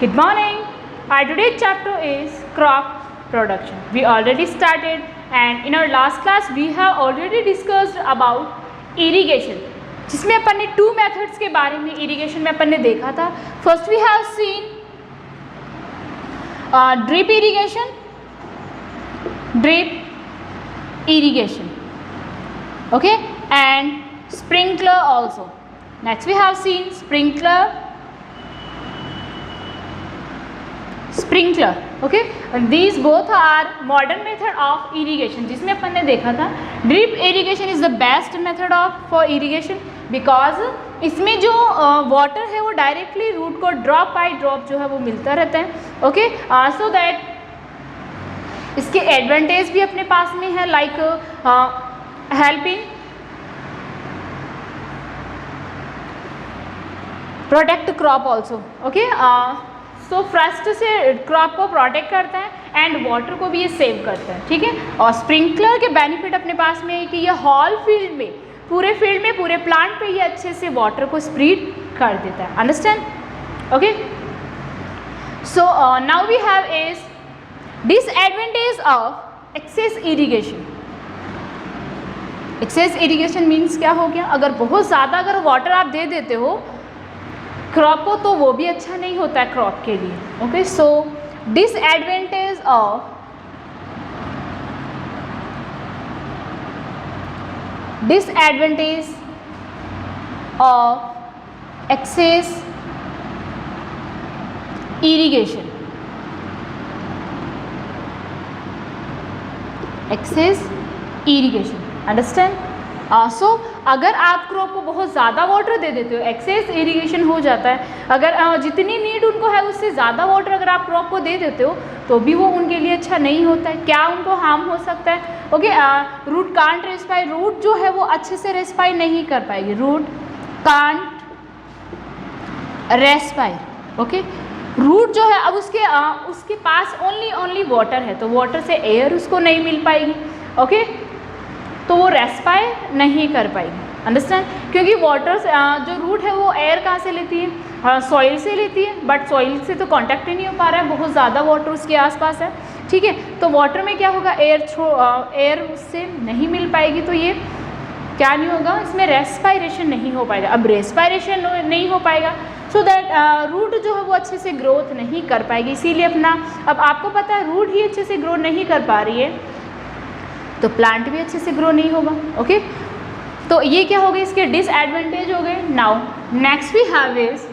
Good morning. Our today's chapter is crop production. We already started, and in our last class we have already discussed about irrigation, जिसमें अपन ने 2 methods के बारे में irrigation में अपन ने देखा था. First we have seen drip irrigation, okay, and sprinkler also. Next we have seen sprinkler, okay, and these both are modern method of irrigation, जिसमें अपन ने देखा था drip irrigation is the best method of for irrigation because इसमें जो water है वो directly root को drop by drop जो है वो मिलता रहता है. ओके, सो दैट इसके एडवांटेज भी अपने पास में है, like helping protect crop also. Okay, so frost से क्रॉप को प्रोटेक्ट करता है एंड वाटर को भी ये सेव करता है. ठीक है, और स्प्रिंकलर के बेनिफिट अपने पास में है कि ये हॉल फील्ड में, पूरे फील्ड में, पूरे प्लांट पे ये अच्छे से वाटर को स्प्रेड कर देता है. Understand? Okay, so now we have is disadvantage of excess irrigation. Excess irrigation means क्या हो गया, अगर बहुत ज़्यादा अगर वाटर आप दे देते हो क्रॉप को तो वो भी अच्छा नहीं होता है क्रॉप के लिए. Okay, so disadvantage of excess irrigation. Understand? So अगर आप क्रॉप को बहुत ज़्यादा वाटर दे देते हो, एक्सेस इरिगेशन हो जाता है. अगर जितनी नीड उनको है उससे ज़्यादा वाटर अगर आप क्रॉप को दे देते हो तो भी वो उनके लिए अच्छा नहीं होता है. क्या उनको हार्म हो सकता है? Okay, root can't respire, root जो है वो अच्छे से रेस्पायर नहीं कर पाएगी. Root can't respire. Okay, root जो है अब उसके पास ओनली वाटर है तो वाटर से एयर उसको नहीं मिल पाएगी. ओके, तो वो रेस्पायर नहीं कर पाएगी. अंडरस्टैंड? क्योंकि वाटर जो रूट है वो एयर कहाँ से लेती है? सॉइल से लेती है, बट सॉइल से तो कांटेक्ट ही नहीं हो पा रहा है, बहुत ज़्यादा वाटर उसके आसपास है. ठीक है, तो वाटर में क्या होगा, एयर उससे नहीं मिल पाएगी तो ये क्या नहीं होगा, इसमें रेस्पायरेशन नहीं हो पाएगा. अब रेस्पायरेशन नहीं हो पाएगा सो दैट रूट जो है वो अच्छे से ग्रोथ नहीं कर पाएगी. इसीलिए अब आपको पता है रूट ही अच्छे से ग्रो नहीं कर पा रही है तो प्लांट भी अच्छे से ग्रो नहीं होगा. ओके, तो ये क्या हो गए, इसके डिसएडवांटेज हो गए. Now next we have is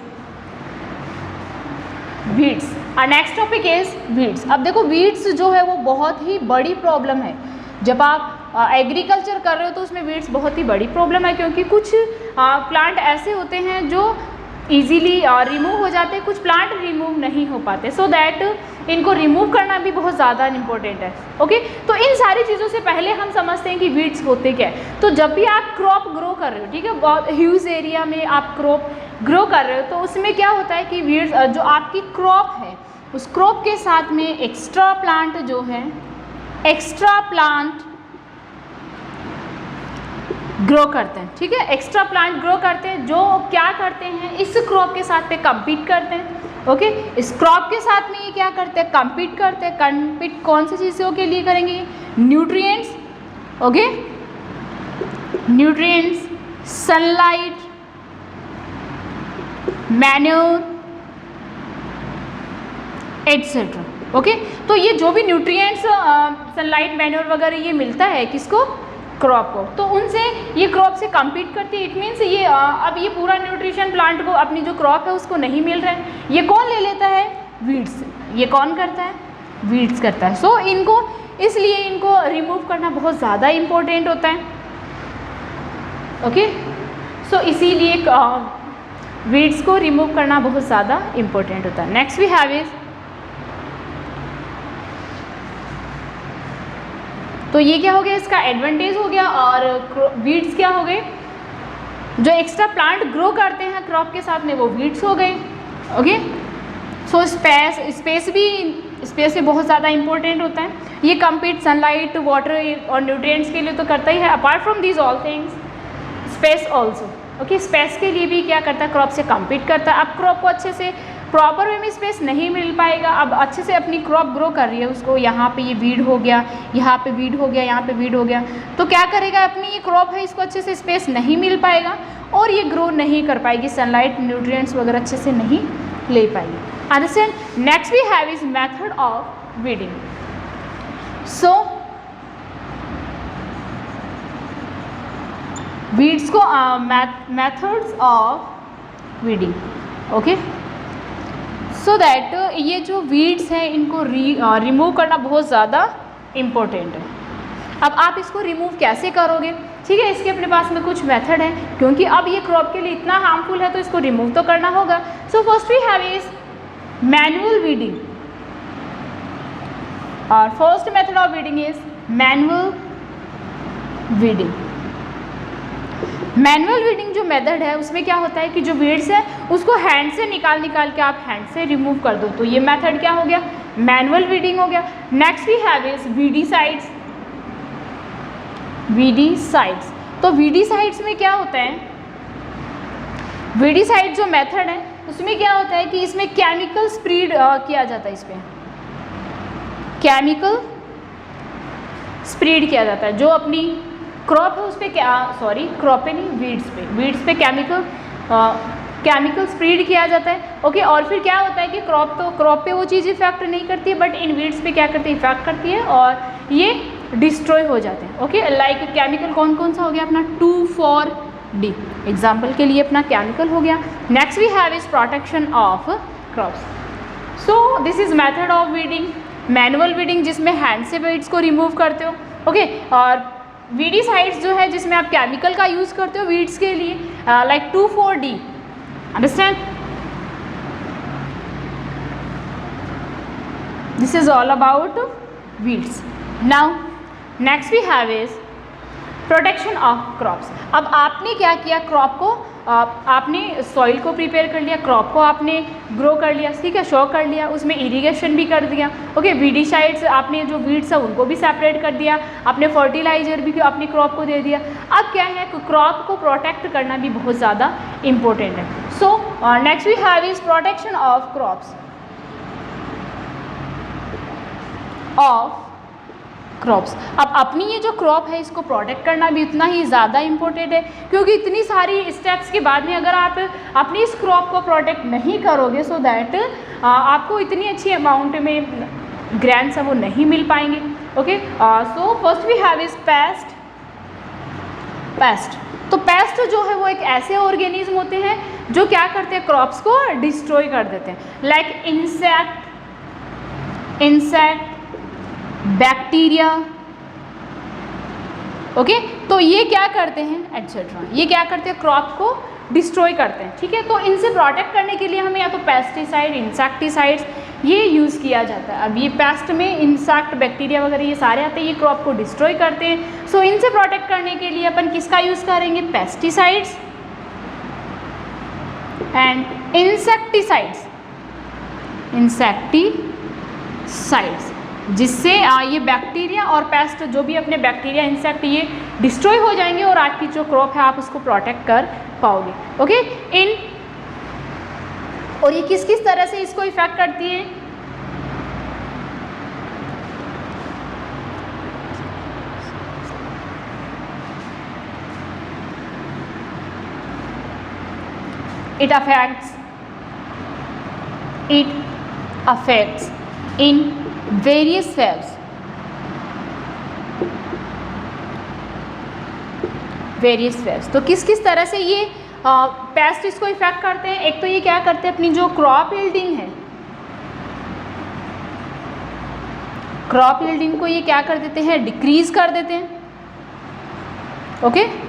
weeds. Next topic is weeds. अब देखो वीड्स जो है वो बहुत ही बड़ी प्रॉब्लम है. जब आप एग्रीकल्चर कर रहे हो तो उसमें वीड्स बहुत ही बड़ी प्रॉब्लम है, क्योंकि कुछ प्लांट ऐसे होते हैं जो ईजीली रिमूव हो जाते हैं, कुछ प्लांट रिमूव नहीं हो पाते. सो दैट इनको रिमूव करना भी बहुत ज़्यादा इम्पोर्टेंट है. ओके, तो इन सारी चीज़ों से पहले हम समझते हैं कि वीड्स होते क्या है. तो जब भी आप क्रॉप ग्रो कर रहे हो, ठीक है, बहुत ह्यूज एरिया में आप क्रॉप ग्रो कर रहे हो तो उसमें क्या होता है कि वीड्स जो आपकी क्रॉप है उस क्रॉप के साथ में एक्स्ट्रा प्लांट जो है, एक्स्ट्रा प्लांट ग्रो करते हैं. ठीक है, एक्स्ट्रा प्लांट ग्रो करते हैं जो क्या करते हैं, इस क्रॉप के साथ पे compete करते हैं. ओके, इस क्रॉप के साथ में ये क्या करते हैं, compete करते हैं. compete कौन सी चीज़ों के लिए करेंगे? Nutrients. Okay, nutrients, sunlight, manure etcetera. Okay, तो ये जो भी न्यूट्रिएंट्स सनलाइट, मैन्योर वगैरह ये मिलता है किसको, क्रॉप को, तो उनसे ये क्रॉप से compete करती है. इट मीन्स ये अब ये पूरा न्यूट्रिशन प्लांट को, अपनी जो क्रॉप है उसको नहीं मिल रहा है, ये कौन ले लेता है, वीड्स. ये कौन करता है, वीड्स करता है. सो इसलिए इनको रिमूव करना बहुत ज़्यादा इम्पोर्टेंट होता है. ओके, सो इसीलिए वीड्स को रिमूव करना बहुत ज़्यादा इम्पोर्टेंट होता है. नेक्स्ट वी हैव इज, तो ये क्या हो गया, इसका एडवांटेज हो गया. और वीड्स क्या हो गए, जो एक्स्ट्रा प्लांट ग्रो करते हैं क्रॉप के साथ में वो वीड्स हो गए. ओके, सो स्पेस भी बहुत ज़्यादा इंपॉर्टेंट होता है. ये compete सनलाइट, वाटर और न्यूट्रिएंट्स के लिए तो करता ही है. Apart from these all things space also. Okay, space के लिए भी क्या करता है, क्रॉप से compete करता है. आप क्रॉप को अच्छे से प्रॉपर वे में स्पेस नहीं मिल पाएगा। अब अच्छे से अपनी क्रॉप ग्रो कर रही है, उसको यहाँ पे ये वीड हो गया, यहाँ पे वीड हो गया, यहाँ पे वीड हो गया, तो क्या करेगा, अपनी ये क्रॉप है इसको अच्छे से स्पेस नहीं मिल पाएगा और ये ग्रो नहीं कर पाएगी, सनलाइट न्यूट्रिएंट्स वगैरह अच्छे से नहीं ले पाएगी। Understand. Next we have is method of weeding. So weeds को methods of weeding, okay, so that ये जो वीड्स हैं इनको रिमूव करना बहुत ज़्यादा इम्पोर्टेंट है। अब आप इसको रिमूव कैसे करोगे, ठीक है, इसके अपने पास में कुछ मेथड है, क्योंकि अब ये क्रॉप के लिए इतना हार्मफुल है तो इसको रिमूव तो करना होगा। So first we have is manual weeding, और first method of weeding is manual weeding. Manual weeding जो मेथड है उसमें क्या होता है कि जो वीड्स है उसको हैंड से निकाल के आप हैंड से रिमूव कर दो, तो ये मेथड क्या हो गया, मैनुअल वीडिंग हो गया। Next we have is weedicides. Weedicides, तो वीडीसाइड्स में क्या होता है, वीडीसाइड जो मेथड है उसमें क्या होता है कि इसमें केमिकल स्प्रेड किया जाता है, इस पर केमिकल स्प्रेड किया जाता है, जो अपनी क्रॉप है उस पर क्या, सॉरी क्रॉप पे नहीं, वीड्स पे केमिकल स्प्रेड किया जाता है, ओके। और फिर क्या होता है कि क्रॉप पे वो चीज़ इफेक्ट नहीं करती है, बट इन वीड्स पे क्या करती है, इफेक्ट करती है और ये डिस्ट्रॉय हो जाते हैं, ओके। लाइक केमिकल कौन कौन सा हो गया अपना, 2,4-D एग्जाम्पल के लिए अपना केमिकल हो गया। Next we have is protection of crops. So this is method of weeding, manual weeding जिसमें हैंड से वीड्स को रिमूव करते हो, ओके। और वीडीसाइड्स जो है जिसमें आप केमिकल का यूज़ करते हो वीड्स के लिए, like 2,4-D, understand. This is all about weeds. Now next we have is protection of crops. अब आपने क्या किया, क्रॉप को आपने सॉइल को प्रिपेयर कर लिया, क्रॉप को आपने ग्रो कर लिया, ठीक है, शो कर लिया, उसमें इरिगेशन भी कर दिया, ओके। वीडीसाइड्स आपने जो वीड्स है उनको भी सेपरेट कर दिया, आपने फर्टिलाइजर भी अपनी क्रॉप को दे दिया। अब क्या है, क्रॉप को प्रोटेक्ट करना भी बहुत ज़्यादा इम्पोर्टेंट है। So next we have is protection of crops अब अपनी ये जो क्रॉप है इसको प्रोटेक्ट करना भी उतना ही ज़्यादा इम्पोर्टेंट है, क्योंकि इतनी सारी स्टेप्स के बाद में अगर आप अपनी इस क्रॉप को प्रोटेक्ट नहीं करोगे, सो दैट आपको इतनी अच्छी अमाउंट में ग्रैंड्स है वो नहीं मिल पाएंगे, okay. So first we have is pest. तो पेस्ट जो है वो एक ऐसे ऑर्गेनिज्म होते हैं जो क्या करते हैं, क्रॉप्स को डिस्ट्रॉय कर देते हैं, लाइक इंसेक्ट, बैक्टीरिया, ओके। तो ये क्या करते हैं एटसेट्रा, ये क्या करते हैं, क्रॉप को डिस्ट्रॉय करते हैं, ठीक है। तो इनसे प्रोटेक्ट करने के लिए हमें या तो पेस्टिसाइड, इंसेक्टिसाइड्स ये यूज़ किया जाता है। अब ये पेस्ट में इंसेक्ट, बैक्टीरिया वगैरह ये सारे आते हैं, ये क्रॉप को डिस्ट्रॉय करते हैं। सो इनसे प्रोटेक्ट करने के लिए अपन किसका यूज़ करेंगे, पेस्टिसाइड्स एंड इंसेक्टिसाइड्स, जिससे ये बैक्टीरिया और पेस्ट जो भी अपने बैक्टीरिया, इंसेक्ट ये डिस्ट्रॉय हो जाएंगे और आपकी जो क्रॉप है आप उसको प्रोटेक्ट कर पाओगे, ओके। और ये किस किस तरह से इसको इफेक्ट करती है, it affects in various ways, तो किस किस तरह से ये पेस्ट इसको इफेक्ट करते हैं। एक तो ये क्या करते हैं, अपनी जो क्रॉप यील्डिंग है, क्रॉप यील्डिंग को ये क्या कर देते हैं, डिक्रीज कर देते हैं, ओके।